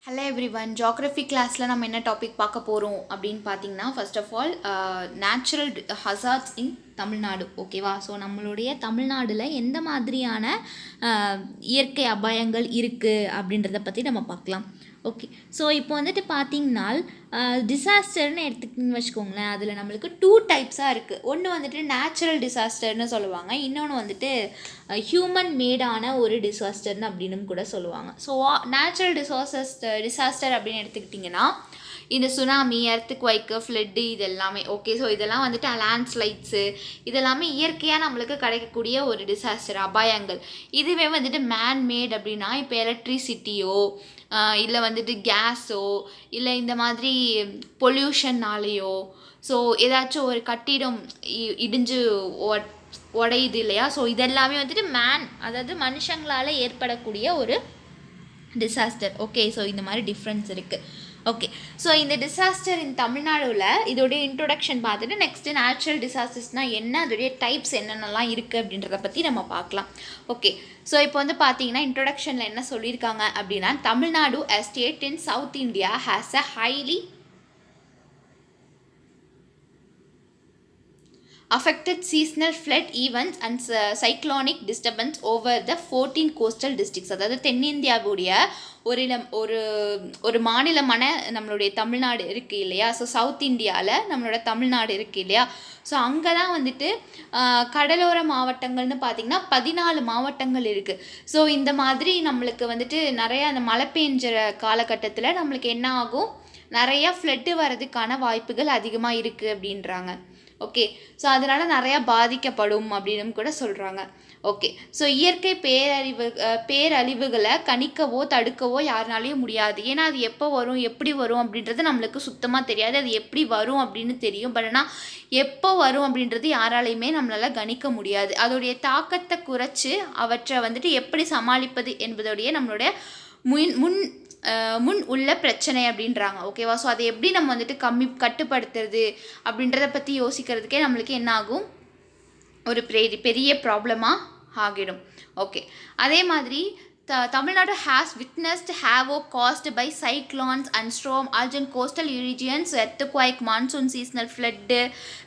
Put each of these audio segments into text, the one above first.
Hello everyone, geography கிளாஸில் நம்ம என்ன டாபிக் பார்க்க போகிறோம் அப்படின்னு பார்த்தீங்கன்னா, first of all natural hazards in Tamil Nadu. ஓகேவா? ஸோ நம்மளுடைய தமிழ்நாடில் எந்த மாதிரியான இயற்கை அபாயங்கள் இருக்குது அப்படின்றத பற்றி நம்ம பார்க்கலாம். ஓகே, ஸோ இப்போ வந்துட்டு பார்த்தீங்கன்னா டிசாஸ்டர்னு எடுத்துக்கிட்டிங்கன்னு வச்சுக்கோங்களேன். அதில் நம்மளுக்கு 2 டைப்ஸாக இருக்குது. ஒன்று வந்துட்டு நேச்சுரல் டிசாஸ்டர்னு சொல்லுவாங்க, இன்னொன்று வந்துட்டு ஹியூமன் மேடான ஒரு டிசாஸ்டர்னு அப்படின்னு கூட சொல்லுவாங்க. ஸோ நேச்சுரல் டிசாஸ்டர் அப்படின்னு எடுத்துக்கிட்டிங்கன்னா இந்த சுனாமி, எர்த்குவைக்கு, ஃப்ளட்டு இது எல்லாமே. ஓகே, ஸோ இதெல்லாம் வந்துட்டு லேண்ட்ஸ்லைட்ஸு இதெல்லாமே இயற்கையாக நம்மளுக்கு கிடைக்கக்கூடிய ஒரு டிசாஸ்டர் அபாயங்கள். இதுவே வந்துட்டு மேட் அப்படின்னா இப்போ எலக்ட்ரிசிட்டியோ இல்லை வந்துட்டு கேஸோ இல்லை இந்த மாதிரி பொல்யூஷன்னாலேயோ ஸோ ஏதாச்சும் ஒரு கட்டிடம் இடிஞ்சு உடையுது இல்லையா? ஸோ இதெல்லாமே வந்துட்டு அதாவது மனுஷங்களால் ஏற்படக்கூடிய ஒரு டிசாஸ்டர். ஓகே, ஸோ இந்த மாதிரி டிஃப்ரென்ஸ் இருக்குது. ஓகே, ஸோ இந்த டிசாஸ்டர் இன் தமிழ்நாடுல இதோடைய இன்ட்ரொடக்ஷன் பார்த்துட்டு நெக்ஸ்ட்டு நேச்சுரல் டிசாஸ்டர்ஸ்னால் என்ன, அதோடைய டைப்ஸ் என்னென்னலாம் இருக்குது அப்படின்றத பற்றி நம்ம பார்க்கலாம். ஓகே, ஸோ இப்போ வந்து பார்த்தீங்கன்னா இன்ட்ரொடக்ஷனில் என்ன சொல்லியிருக்காங்க அப்படின்னா, Tamil Nadu a state in South India has a highly affected seasonal flood events and cyclonic disturbance over the 14 coastal districts. அதாவது தென்னிந்தியாவுடைய ஒரு மாநிலமான நம்மளுடைய தமிழ்நாடு இருக்குது இல்லையா? ஸோ சவுத் இந்தியாவில் நம்மளோட தமிழ்நாடு இருக்குது இல்லையா? ஸோ அங்கே தான் வந்துட்டு கடலோர மாவட்டங்கள்னு பார்த்திங்கன்னா 14 மாவட்டங்கள் இருக்குது. ஸோ இந்த மாதிரி நம்மளுக்கு வந்துட்டு நிறையா அந்த மழை பெஞ்சுற காலகட்டத்தில் நம்மளுக்கு என்ன ஆகும், நிறையா ஃப்ளட்டு வர்றதுக்கான வாய்ப்புகள் அதிகமாக இருக்குது அப்படின்றாங்க. ஓகே, ஸோ அதனால் நிறையா பாதிக்கப்படும் அப்படின்னு கூட சொல்கிறாங்க. ஓகே, ஸோ இயற்கை பேரழிவுகளை கணிக்கவோ தடுக்கவோ யாருனாலையும் முடியாது. ஏன்னா அது எப்போ வரும், எப்படி வரும் அப்படின்றது நம்மளுக்கு சுத்தமாக தெரியாது. அது எப்படி வரும் அப்படின்னு தெரியும், பட் ஆனால் எப்போ வரும் அப்படின்றது யாராலையுமே நம்மளால் கணிக்க முடியாது. அதோடைய தாக்கத்தை குறைச்சி அவற்றை வந்துட்டு எப்படி சமாளிப்பது என்பதோடைய நம்மளுடைய முன் உள்ள பிரச்சனை அப்படின்றாங்க. ஓகேவா? ஸோ அதை எப்படி நம்ம வந்துட்டு கட்டுப்படுத்துறது அப்படின்றத பற்றி யோசிக்கிறதுக்கே நம்மளுக்கு என்ன ஆகும், ஒரு பெரிய ப்ராப்ளமாக ஆகிடும். ஓகே, அதே மாதிரி Tamil Nadu has witnessed havoc caused by cyclones and storm urgent coastal regions, earthquake, monsoon, seasonal flood,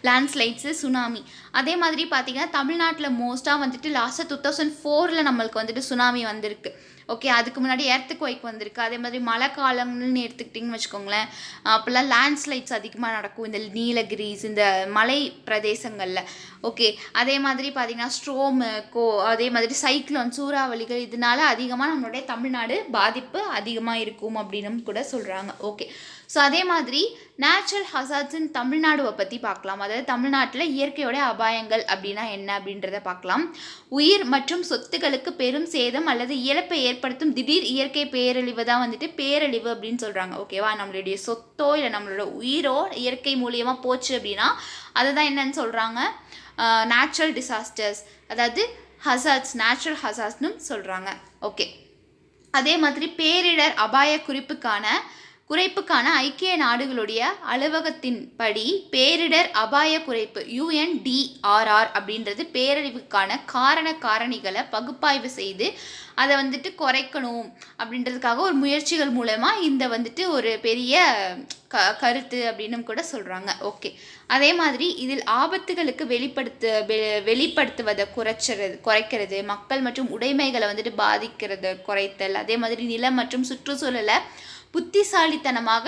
landslides, tsunami. அதே மாதிரி பார்த்தீங்கன்னா தமிழ்நாட்டில் மோஸ்ட்டாக வந்துட்டு லாஸ்ட்டாக 2004 நம்மளுக்கு வந்துட்டு சுனாமி வந்திருக்கு. ஓகே, அதுக்கு முன்னாடி எர்த்குவைக் வந்திருக்கு. அதே மாதிரி மழை காலங்கள்னு எடுத்துக்கிட்டிங்கன்னு வச்சுக்கோங்களேன், அப்போல்லாம் லேண்ட்ஸ்லைட்ஸ் அதிகமாக நடக்கும் இந்த நீலகிரிஸ் இந்த மலை பிரதேசங்களில். ஓகே, அதே மாதிரி பார்த்திங்கன்னா ஸ்ட்ரோமு அதே மாதிரி சைக்ளோன் சூறாவளிகள் இதனால அதிகமாக நம்மளுடைய தமிழ்நாடு பாதிப்பு அதிகமாக இருக்கும் அப்படின்னு கூட சொல்கிறாங்க. ஓகே, ஸோ அதே மாதிரி நேச்சுரல் ஹசார்ட்ஸின் தமிழ்நாடுவை பற்றி பார்க்கலாம். அதாவது தமிழ்நாட்டில் இயற்கையோட அபாயங்கள் அப்படின்னா என்ன அப்படின்றத பார்க்கலாம். உயிர் மற்றும் சொத்துக்களுக்கு பெரும் சேதம் அல்லது இழப்பை ஏற்படுத்தும் திடீர் இயற்கை பேரழிவு தான் வந்துட்டு பேரழிவு அப்படின்னு சொல்கிறாங்க. ஓகேவா? நம்மளுடைய சொத்தோ இல்லை நம்மளோட உயிரோ இயற்கை மூலியமாக போச்சு அப்படின்னா அதுதான் என்னன்னு சொல்கிறாங்க, நேச்சுரல் டிசாஸ்டர்ஸ், அதாவது ஹசார்ட்ஸ், நேச்சுரல் ஹசார்ட்ஸ்னு சொல்கிறாங்க. ஓகே, அதே மாதிரி பேரிடர் அபாய குறைப்புக்கான ஐக்கிய நாடுகளுடைய அலுவலகத்தின்படி பேரிடர் அபாய குறைப்பு UNDRR அப்படின்றது பேரழிவுக்கான காரணிகளை பகுப்பாய்வு செய்து அதை வந்துட்டு குறைக்கணும் அப்படின்றதுக்காக ஒரு முயற்சிகள் மூலமாக இந்த வந்துட்டு ஒரு பெரிய கருத்து அப்படின்னு கூட சொல்கிறாங்க. ஓகே, அதே மாதிரி இதில் ஆபத்துகளுக்கு வெளிப்படுத்துவதை குறைக்கிறது, மக்கள் மற்றும் உடைமைகளை வந்துட்டு பாதிக்கிறது குறைத்தல், அதே மாதிரி நிலம் மற்றும் சுற்றுச்சூழலை புத்திசாலித்தனமாக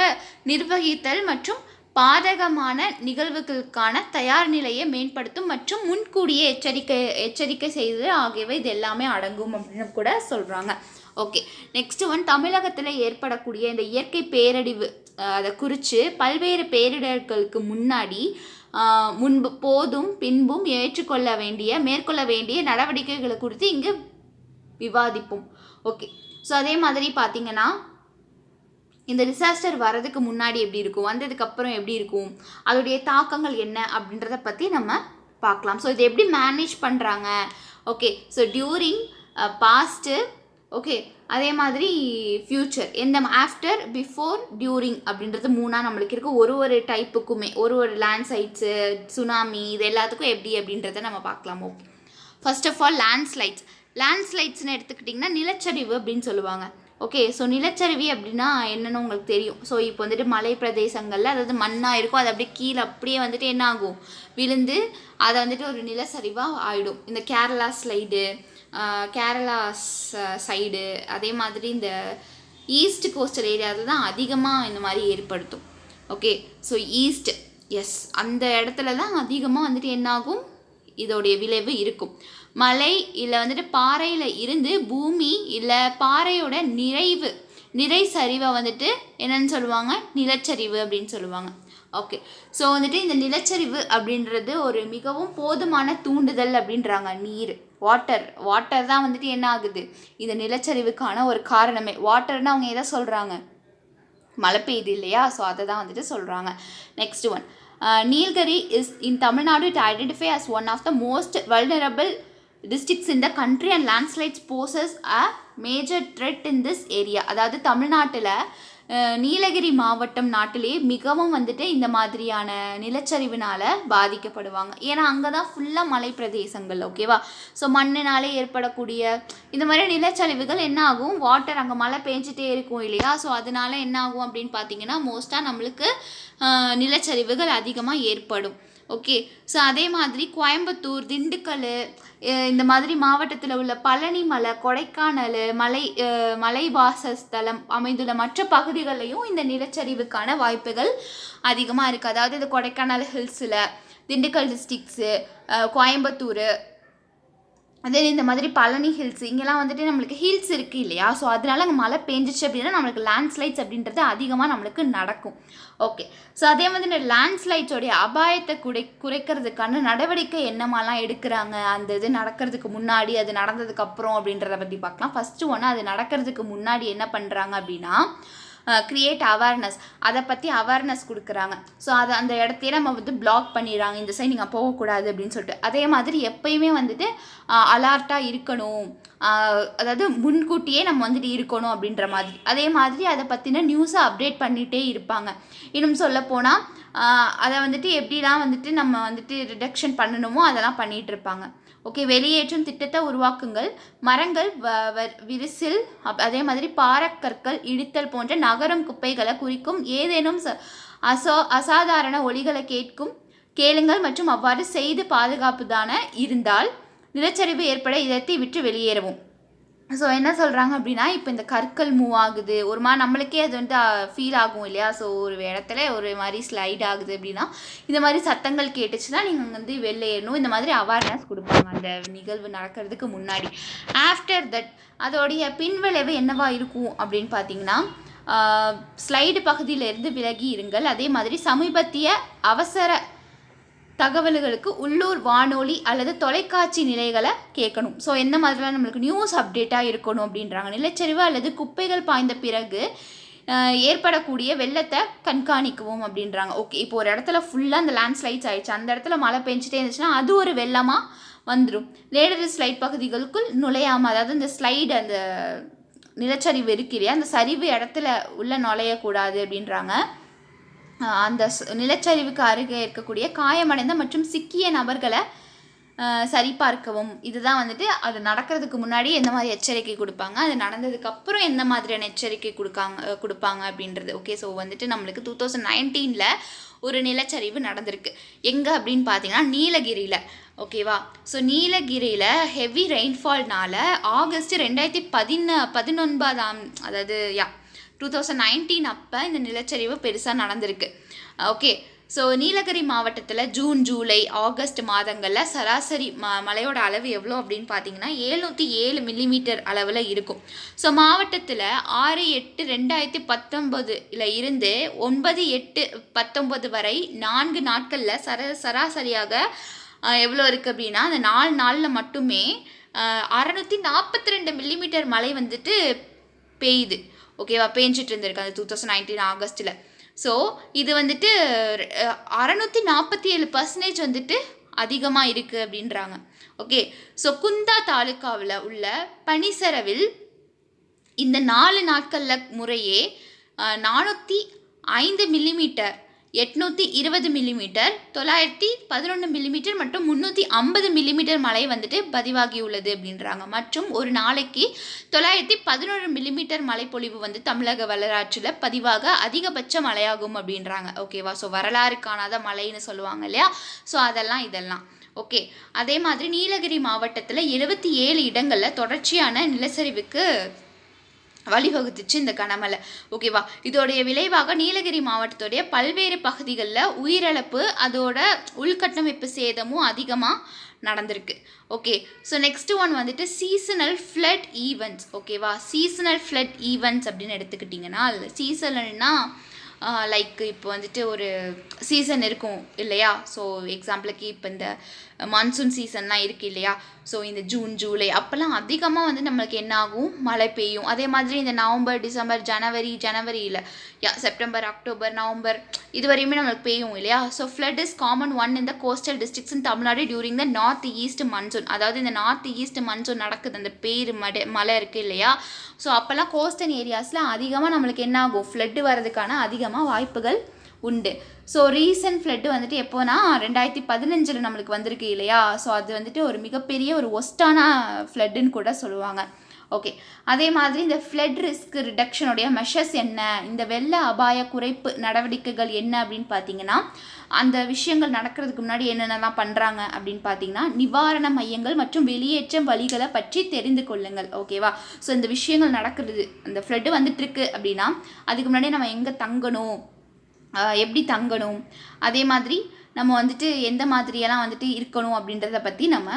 நிர்வகித்தல் மற்றும் பாதகமான நிகழ்வுகளுக்கான தயார் நிலையை மேம்படுத்தும் மற்றும் முன்கூடிய எச்சரிக்கை செய்வது ஆகியவை இது எல்லாமே அடங்கும் அப்படின்னு கூட சொல்கிறாங்க. ஓகே, நெக்ஸ்ட் தமிழகத்தில் ஏற்படக்கூடிய இந்த இயற்கை பேரழிவு அதை குறித்து பல்வேறு பேரிடர்களுக்கு முன்பு போதும் பின்பும் மேற்கொள்ள வேண்டிய நடவடிக்கைகளை குறித்து இங்கு விவாதிப்போம். ஓகே, ஸோ அதே மாதிரி பார்த்திங்கன்னா இந்த டிசாஸ்டர் வர்றதுக்கு முன்னாடி எப்படி இருக்கும், வந்ததுக்கப்புறம் எப்படி இருக்கும், அதோடைய தாக்கங்கள் என்ன அப்படின்றத பற்றி நம்ம பார்க்கலாம். ஸோ இதை எப்படி மேனேஜ் பண்ணுறாங்க. Okay, so during, past, okay, அதே மாதிரி ஃப்யூச்சர், ஆஃப்டர், பிஃபோர், டியூரிங் அப்படின்றது 3 நம்மளுக்கு இருக்குது. ஒரு டைப்புக்குமே ஒரு லேண்ட்ஸ்லைட்ஸு, சுனாமி இது எல்லாத்துக்கும் எப்படி அப்படின்றத நம்ம பார்க்கலாம். ஓகே, ஃபர்ஸ்ட் ஆஃப் ஆல் லேண்ட்ஸ்லைட்ஸ்னு எடுத்துக்கிட்டிங்கன்னா நிலச்சரிவு அப்படின்னு சொல்லுவாங்க. ஓகே. ஸோ நிலச்சரிவு அப்படின்னா என்னென்னு உங்களுக்கு தெரியும். ஸோ இப்போ வந்துட்டு மலை பிரதேசங்களில் அதாவது மண்ணாக இருக்கும், அது அப்படியே கீழே அப்படியே வந்துட்டு என்ன ஆகும், விழுந்து அதை வந்துட்டு ஒரு நிலச்சரிவாக ஆகிடும். இந்த கேரளா ஸ்லைடு, கேரளா சைடு, அதே மாதிரி இந்த ஈஸ்ட் கோஸ்டல் ஏரியாவில் தான் அதிகமாக இந்த மாதிரி ஏற்படுத்தும். ஓகே. ஸோ ஈஸ்ட், எஸ், அந்த இடத்துல தான் அதிகமாக வந்துட்டு என்னாகும், இதோடைய விளைவு இருக்கும். மலை இல்லை வந்துட்டு பாறையில் இருந்து பூமி இல்லை பாறையோட நிறை சரிவை வந்துட்டு என்னன்னு சொல்லுவாங்க, நிலச்சரிவு அப்படின்னு சொல்லுவாங்க. ஓகே. ஸோ வந்துட்டு இந்த நிலச்சரிவு அப்படின்றது ஒரு மிகவும் போதுமான தூண்டுதல் அப்படின்றாங்க. நீர், வாட்டர் தான் வந்துட்டு என்ன ஆகுது, இந்த நிலச்சரிவுக்கான ஒரு காரணமே. வாட்டர்னு அவங்க எதை சொல்கிறாங்க, மழை பெய்யுது இல்லையா, ஸோ அதை தான் வந்துட்டு சொல்கிறாங்க. Next one, Nilgiri is in Tamil Nadu to identify as one of the most vulnerable districts in the country and landslides poses a major threat in this area. அதாவது தமிழ்நாட்டில் நீலகிரி மாவட்டம் நாட்டிலே மிகவும் வந்துட்டு இந்த மாதிரியான நிலச்சரிவினால் பாதிக்கப்படுவாங்க. ஏன்னா அங்கே தான் ஃபுல்லாக மலை பிரதேசங்கள். ஓகேவா. ஸோ மண்ணினாலே ஏற்படக்கூடிய இந்த மாதிரி நிலச்சரிவுகள் என்ன ஆகும், வாட்டர் அங்கே மழை பெஞ்சிட்டே இருக்கும் இல்லையா, ஸோ அதனால என்ன ஆகும் அப்படின்னு பார்த்தீங்கன்னா மோஸ்ட்டாக நம்மளுக்கு நிலச்சரிவுகள் அதிகமாக ஏற்படும். ஓகே. ஸோ அதே மாதிரி கோயம்புத்தூர், திண்டுக்கல், இந்த மாதிரி மாவட்டத்தில் உள்ள பழனி மலை, கொடைக்கானல், மலைவாசஸ்தலம் அமைந்துள்ள மற்ற பகுதிகளிலையும் இந்த நிலச்சரிவுக்கான வாய்ப்புகள் அதிகமாக இருக்குது. அதாவது இந்த கொடைக்கானல் ஹில்ஸில், திண்டுக்கல் டிஸ்ட்ரிக்ஸு, கோயம்புத்தூர், அதே இந்த மாதிரி பழனி ஹில்ஸ், இங்கெல்லாம் வந்துட்டு நம்மளுக்கு ஹில்ஸ் இருக்குது இல்லையா, ஸோ அதனால அங்கே மழை பெஞ்சிச்சு அப்படின்னா நம்மளுக்கு லேண்ட்ஸ்லைட்ஸ் அப்படின்றது அதிகமாக நம்மளுக்கு நடக்கும். ஓகே. ஸோ அதே மாதிரி இந்த லேண்ட்ஸ்லைட்ஸோடைய அபாயத்தை குறைக்கிறதுக்கான நடவடிக்கை என்னமாலாம் எடுக்கிறாங்க, அந்த இது நடக்கிறதுக்கு முன்னாடி, அது நடந்ததுக்கப்புறம் அப்படின்றத பற்றி பார்க்கலாம். ஃபஸ்ட்டு ஒன்று, அது நடக்கிறதுக்கு முன்னாடி என்ன பண்ணுறாங்க அப்படின்னா கிரியேட் அவேர்னஸ், அதை பற்றி அவேர்னஸ் கொடுக்குறாங்க. ஸோ அதை அந்த இடத்தையே நம்ம வந்து பிளாக் பண்ணிடுறாங்க, இந்த சைடு நீங்கள் போகக்கூடாது அப்படின்னு சொல்லிட்டு. அதே மாதிரி எப்பயுமே வந்துட்டு அலர்ட்டாக இருக்கணும், அதாவது முன்கூட்டியே நம்ம வந்துட்டு இருக்கணும் அப்படின்ற மாதிரி. அதே மாதிரி அதை பற்றின நியூஸை அப்டேட் பண்ணிகிட்டே இருப்பாங்க. இன்னும் சொல்லப்போனால் அதை வந்துட்டு எப்படிலாம் வந்துட்டு நம்ம வந்துட்டு ரிடக்ஷன் பண்ணணுமோ அதெல்லாம் பண்ணிகிட்டு இருப்பாங்க. ஓகே. வெளியேற்றும் திட்டத்தை உருவாக்குங்கள், மரங்கள் விரிசில், அதே மாதிரி பாறைக்கற்கள் இடித்தல் போன்ற நகரும் குப்பைகளை குறிக்கும் ஏதேனும் அசாதாரண ஒலிகளை கேளுங்கள் மற்றும் அவ்வாறு செய்து பாதுகாப்புதான இருந்தால் நிலச்சரிவு ஏற்பட இடத்தை விட்டு வெளியேறவும். ஸோ என்ன சொல்கிறாங்க அப்படின்னா, இப்போ இந்த கற்கள் மூவ் ஆகுது, ஒரு மாதிரி நம்மளுக்கே அது வந்து ஃபீல் ஆகும் இல்லையா, ஸோ ஒரு இடத்துல ஒரு மாதிரி ஸ்லைட் ஆகுது அப்படின்னா இந்த மாதிரி சத்தங்கள் கேட்டுச்சுன்னா நீங்கள் வந்து வெளியேறணும், இந்த மாதிரி அவேர்னஸ் கொடுப்பாங்க அந்த நிகழ்வு நடக்கிறதுக்கு முன்னாடி. ஆஃப்டர் தட் அதோடைய பின்விளைவு என்னவா இருக்கும் அப்படின்னு பார்த்தீங்கன்னா, ஸ்லைடு பகுதியிலிருந்து விலகி இருங்கள். அதே மாதிரி சமீபத்திய அவசர தகவல்களுக்கு உள்ளூர் வானொலி அல்லது தொலைக்காட்சி நிலைகளை கேட்கணும். ஸோ எந்த மாதிரிலாம் நம்மளுக்கு நியூஸ் அப்டேட்டாக இருக்கணும் அப்படின்றாங்க. நிலச்சரிவு அல்லது குப்பைகள் பாய்ந்த பிறகு ஏற்படக்கூடிய வெள்ளத்தை கண்காணிக்கவும் அப்படின்றாங்க. ஓகே. இப்போ ஒரு இடத்துல ஃபுல்லாக அந்த லேண்ட்ஸ்லைட்ஸ் ஆகிடுச்சு, அந்த இடத்துல மழை பெஞ்சிட்டே இருந்துச்சுன்னா அது ஒரு வெள்ளமாக வந்துடும். லேடர் ஸ்லைட் பகுதிகளுக்குள் நுழையாமல், அதாவது இந்த ஸ்லைடு அந்த நிலச்சரிவு இருக்கிறியா அந்த சரிவு இடத்துல உள்ள நுழையக்கூடாது அப்படின்றாங்க. அந்த நிலச்சரிவுக்கு அருகே இருக்கக்கூடிய காயமடைந்த மற்றும் சிக்கிய நபர்களை சரிபார்க்கவும். இதுதான் வந்துட்டு அது நடக்கிறதுக்கு முன்னாடி எந்த மாதிரி எச்சரிக்கை கொடுப்பாங்க, அது நடந்ததுக்கப்புறம் எந்த மாதிரியான எச்சரிக்கை கொடுப்பாங்க அப்படின்றது. ஓகே. ஸோ வந்துட்டு நம்மளுக்கு 2019 ஒரு நிலச்சரிவு நடந்திருக்கு. எங்கே அப்படின்னு பார்த்தீங்கன்னா நீலகிரியில். ஓகேவா. ஸோ நீலகிரியில் ஹெவி ரெயின்ஃபால்னால் ஆகஸ்ட் 2019, அதாவது 2019 அப்போ இந்த நிலச்சரிவு பெருசாக நடந்திருக்கு. ஓகே. ஸோ நீலகிரி மாவட்டத்தில் ஜூன், ஜூலை, ஆகஸ்ட் மாதங்களில் சராசரி மழையோட அளவு எவ்வளோ அப்படின்னு பார்த்தீங்கன்னா 707 மில்லிமீட்டர் அளவில் இருக்கும். ஸோ மாவட்டத்தில் 6/8/2019 இருந்து 9/8/19 வரை 4 நாட்களில் சராசரியாக எவ்வளோ இருக்குது அப்படின்னா அந்த 4 நாளில் மட்டுமே 642 மில்லிமீட்டர் மழை வந்துட்டு பெய்யுது. ஓகேவா. பேஞ்சிட்டு இருந்திருக்கு அந்த 2019 ஆகஸ்ட்டில். ஸோ இது வந்துட்டு 647% வந்துட்டு அதிகமாக இருக்குது அப்படின்றாங்க. ஓகே. ஸோ குந்தா தாலுக்காவில் உள்ள பனிசரவில் இந்த 4 நாட்களில் முறையே 405 மில்லிமீட்டர் 820 மில்லிமீட்டர், 911 மில்லிமீட்டர் மற்றும் 350 மில்லிமீட்டர் மழை வந்துட்டு பதிவாகியுள்ளது அப்படின்றாங்க. மற்றும் ஒரு நாளைக்கு 911 மில்லிமீட்டர் மழைப்பொழிவு வந்து தமிழக வரலாற்றில் பதிவாக அதிகபட்ச மழையாகும் அப்படின்றாங்க. ஓகேவா? ஸோ வரலாறு காணாத மழைன்னு சொல்லுவாங்க இல்லையா? ஸோ இதெல்லாம் ஓகே. அதே மாதிரி நீலகிரி மாவட்டத்தில் 77 இடங்களில் தொடர்ச்சியான நிலச்சரிவுக்கு வழிவகுத்துச்சு இந்த கனமழை. ஓகேவா? இதோடைய விளைவாக நீலகிரி மாவட்டத்துடைய பல்வேறு பகுதிகளில் உயிரிழப்பு, அதோட உள்கட்டமைப்பு சேதமும் அதிகமாக நடந்திருக்கு. ஓகே. ஸோ நெக்ஸ்ட் ஒன் வந்துட்டு சீசனல் ஃப்ளட் ஈவெண்ட்ஸ். ஓகேவா? சீசனல் ஃப்ளட் ஈவெண்ட்ஸ் அப்படின்னு எடுத்துக்கிட்டிங்கன்னா, சீசனல்னா லைக் இப்போ வந்துட்டு ஒரு சீசன் இருக்கும் இல்லையா? ஸோ எக்ஸாம்பிளுக்கு இப்போ இந்த மான்சூன் சீசன்லாம் இருக்குது இல்லையா? ஸோ இந்த ஜூன் ஜூலை அப்போல்லாம் அதிகமாக வந்து நம்மளுக்கு என்ன ஆகும், மழை பெய்யும். அதே மாதிரி இந்த நவம்பர் டிசம்பர் ஜனவரியில் செப்டம்பர் அக்டோபர் நவம்பர் இது வரையுமே நம்மளுக்கு பெய்யும் இல்லையா? So flood is common on இந்த coastal districts in Tamil Nadu during the north east monsoon. அதாவது இந்த நார்த் ஈஸ்ட் மன்சூன் நடக்குது, அந்த மழை இருக்குது இல்லையா? ஸோ அப்போல்லாம் கோஸ்டல் ஏரியாஸில் அதிகமாக நம்மளுக்கு என்ன ஆகும், ஃப்ளட்டு வர்றதுக்கான அதிகமாக வாய்ப்புகள் உண்டு. ஸோ ரீசன்ட் ஃப்ளட்டு வந்துட்டு எப்போனா 2015 நம்மளுக்கு வந்திருக்கு இல்லையா? ஸோ அது வந்துட்டு ஒரு மிகப்பெரிய ஒரு ஒஸ்டான ஃப்ளட்டுன்னு கூட சொல்லுவாங்க. ஓகே. அதே மாதிரி இந்த ஃப்ளட் ரிஸ்க் ரிடக்ஷனுடைய மெஷர்ஸ் என்ன, இந்த வெள்ள அபாய குறைப்பு நடவடிக்கைகள் என்ன அப்படின்னு பார்த்தீங்கன்னா, அந்த விஷயங்கள் நடக்கிறதுக்கு முன்னாடி என்னென்னலாம் பண்ணுறாங்க அப்படின்னு பார்த்தீங்கன்னா, நிவாரண மையங்கள் மற்றும் வெளியேற்றம் வழிகளை பற்றி தெரிந்து கொள்ளுங்கள். ஓகேவா? ஸோ இந்த விஷயங்கள் நடக்கிறது, அந்த ஃப்ளட்டு வந்துட்டுருக்கு அப்படின்னா அதுக்கு முன்னாடி நம்ம எங்கே தங்கணும், எப்படி தங்கணும், அதே மாதிரி நம்ம வந்துட்டு எந்த மாதிரியெல்லாம் வந்துட்டு இருக்கணும் அப்படின்றத பற்றி நம்ம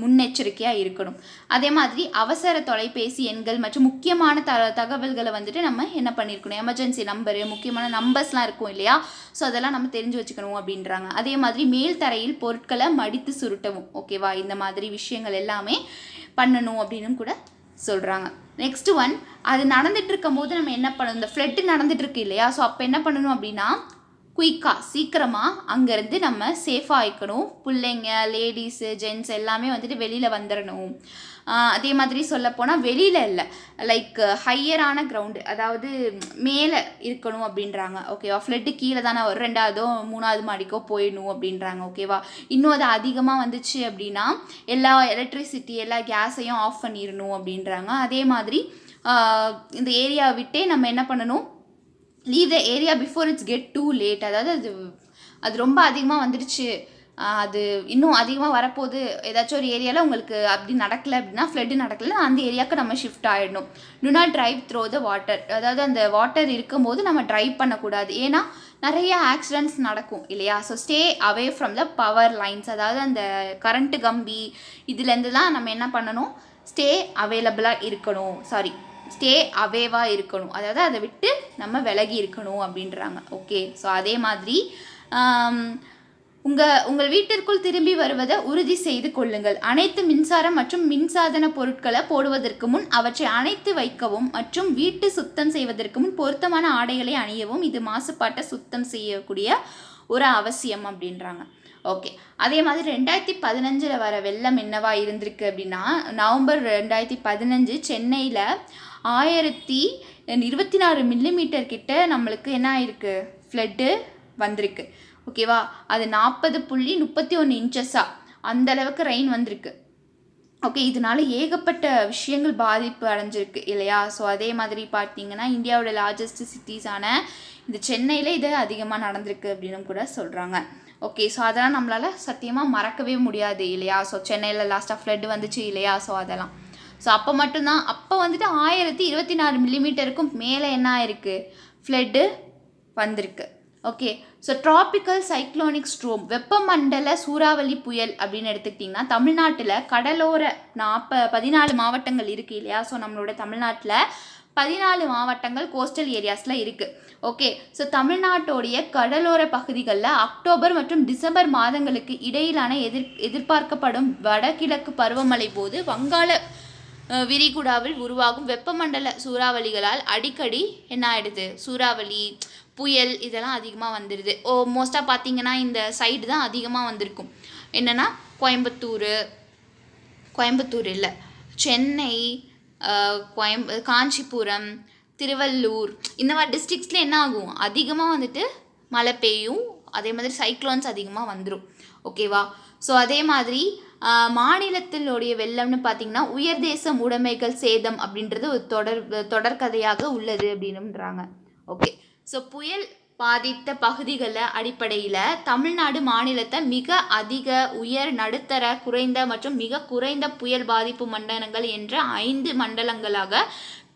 முன்னெச்சரிக்கையாக இருக்கணும். அதே மாதிரி அவசர தொலைபேசி எண்கள் மற்றும் முக்கியமான தகவல்களை வந்துட்டு நம்ம என்ன பண்ணியிருக்கணும், எமர்ஜென்சி நம்பரு, முக்கியமான நம்பர்ஸ்லாம் இருக்கும் இல்லையா? ஸோ அதெல்லாம் நம்ம தெரிஞ்சு வச்சுக்கணும் அப்படின்றாங்க. அதே மாதிரி மேல் தரையில் பொருட்களை மடித்து சுருட்டவும். ஓகேவா? இந்த மாதிரி விஷயங்கள் எல்லாமே பண்ணணும் அப்படின்னு கூட சொல்கிறாங்க. நெக்ஸ்ட் ஒன், அது நடந்துட்டு இருக்கும் போது நம்ம என்ன பண்ணணும், இந்த ஃப்ளட்டு நடந்துட்டு இருக்கு இல்லையா? ஸோ அப்போ என்ன பண்ணணும் அப்படின்னா, குயிக்காக சீக்கிரமாக அங்கேருந்து நம்ம சேஃபாக ஆயிக்கணும். பிள்ளைங்க, லேடிஸு, ஜென்ட்ஸ் எல்லாமே வந்துட்டு வெளியில் வந்துடணும். அதே மாதிரி சொல்லப்போனால் வெளியில் இல்லை, லைக் ஹையரான கிரவுண்டு, அதாவது மேலே இருக்கணும் அப்படின்றாங்க. ஓகேவா? ஃப்ளட்டு கீழே தானே ஒரு 2ஆவதோ 3ஆவது மாடிக்கோ போயிடணும் அப்படின்றாங்க. ஓகேவா? இன்னும் அது அதிகமாக வந்துச்சு அப்படின்னா எல்லா எலக்ட்ரிசிட்டி எல்லா கேஸையும் ஆஃப் பண்ணிடணும் அப்படின்றாங்க. அதே மாதிரி இந்த ஏரியாவை விட்டே நம்ம என்ன பண்ணணும், leave the area before it's get too late. அதாவது அது ரொம்ப அதிகமாக வந்துடுச்சு, அது இன்னும் அதிகமாக வரப்போகுது, ஏதாச்சும் ஒரு ஏரியாவில் உங்களுக்கு அப்படி நடக்கலை அப்படின்னா, ஃப்ளட்டு நடக்கலை, அந்த ஏரியாவுக்கு நம்ம ஷிஃப்ட் ஆகிடணும். Do not drive through the water. அதாவது அந்த வாட்டர் இருக்கும்போது நம்ம ட்ரைவ் பண்ணக்கூடாது, ஏன்னா நிறைய ஆக்சிடென்ட்ஸ் நடக்கும் இல்லையா? So stay away from the power lines. அதாவது அந்த கரண்ட்டு கம்பி இதுலேருந்துலாம் நம்ம என்ன பண்ணணும், ஸ்டே அவேவாக இருக்கணும். அதாவது அதை விட்டு நம்ம விலகி இருக்கணும் அப்படின்றாங்க. ஓகே. ஸோ அதே மாதிரி உங்கள் வீட்டிற்குள் திரும்பி வருவதை உறுதி செய்து கொள்ளுங்கள். அனைத்து மின்சாரம் மற்றும் மின்சாதன பொருட்களை போடுவதற்கு முன் அவற்றை அணைத்து வைக்கவும் மற்றும் வீட்டு சுத்தம் செய்வதற்கு முன் பொருத்தமான ஆடைகளை அணியவும். இது மாசுபாட்டை சுத்தம் செய்யக்கூடிய ஒரு அவசியம் அப்படின்றாங்க. ஓகே. அதே மாதிரி 2015 வர வெள்ளம் என்னவா இருந்திருக்கு அப்படின்னா, நவம்பர் 2015 சென்னையில் 1024 மில்லிமீட்டர் கிட்ட நம்மளுக்கு என்ன ஆயிருக்கு, ஃப்ளட்டு வந்திருக்கு. ஓகேவா? அது 40.31 இன்ச்சஸாக அந்தளவுக்கு ரெயின் வந்திருக்கு. ஓகே. இதனால ஏகப்பட்ட விஷயங்கள் பாதிப்பு அடைஞ்சிருக்கு இல்லையா? ஸோ அதே மாதிரி பார்த்தீங்கன்னா, இந்தியாவோட லார்ஜஸ்ட் சிட்டிஸான இந்த சென்னையில் இது அதிகமாக நடந்திருக்கு அப்படின்னு கூட சொல்கிறாங்க. ஓகே. ஸோ அதெல்லாம் நம்மளால் சத்தியமாக மறக்கவே முடியாது இல்லையா? ஸோ சென்னையில் லாஸ்ட்டாக ஃப்ளட் வந்துச்சு இல்லையா? ஸோ அதெல்லாம் அப்போ மட்டும்தான், அப்போ வந்துட்டு 1024 மில்லிமீட்டருக்கும் மேலே என்ன ஆயிருக்கு, ஃப்ளட்டு வந்திருக்கு. Okay. So tropical cyclonic storm, வெப்பமண்டல சூறாவளி புயல் அப்படின்னு எடுத்துக்கிட்டிங்கன்னா, தமிழ்நாட்டில் கடலோர 14 மாவட்டங்கள் இருக்குது இல்லையா? ஸோ நம்மளோட தமிழ்நாட்டில் 14 மாவட்டங்கள் கோஸ்டல் ஏரியாஸில் இருக்குது. ஓகே. ஸோ தமிழ்நாட்டோடைய கடலோர பகுதிகளில் அக்டோபர் மற்றும் டிசம்பர் மாதங்களுக்கு இடையிலான எதிர்பார்க்கப்படும் வடகிழக்கு பருவமழை போது வங்காள விரிகுடாவில் உருவாகும் வெப்பமண்டல சூறாவளிகளால் அடிக்கடி என்ன ஆகிடுது, சூறாவளி புயல் இதெல்லாம் அதிகமாக வந்துடுது. மோஸ்ட்டாக பார்த்தீங்கன்னா இந்த சைடு தான் அதிகமாக வந்திருக்கும். என்னென்னா கோயம்புத்தூர் இல்லை, சென்னை, காஞ்சிபுரம், திருவள்ளூர் இந்த மாதிரி டிஸ்ட்ரிக்ஸில் என்ன ஆகும், அதிகமாக வந்துட்டு மழை பெய்யும், அதே மாதிரி சைக்ளோன்ஸ் அதிகமாக வந்துடும். ஓகேவா? ஸோ அதே மாதிரி மாநிலத்தினுடைய வெள்ளம்னு பார்த்திங்கன்னா உயர்தேசம் உடைமைகள் சேதம் அப்படின்றது ஒரு தொடர்கதையாக உள்ளது அப்படின்னுன்றாங்க. ஓகே, ஸோ புயல் பாதித்த பகுதிகளில் அடிப்படையில் தமிழ்நாடு மாநிலத்தை மிக அதிக, உயர், நடுத்தர, குறைந்த மற்றும் மிக குறைந்த புயல் பாதிப்பு மண்டலங்கள் என்ற 5 மண்டலங்களாக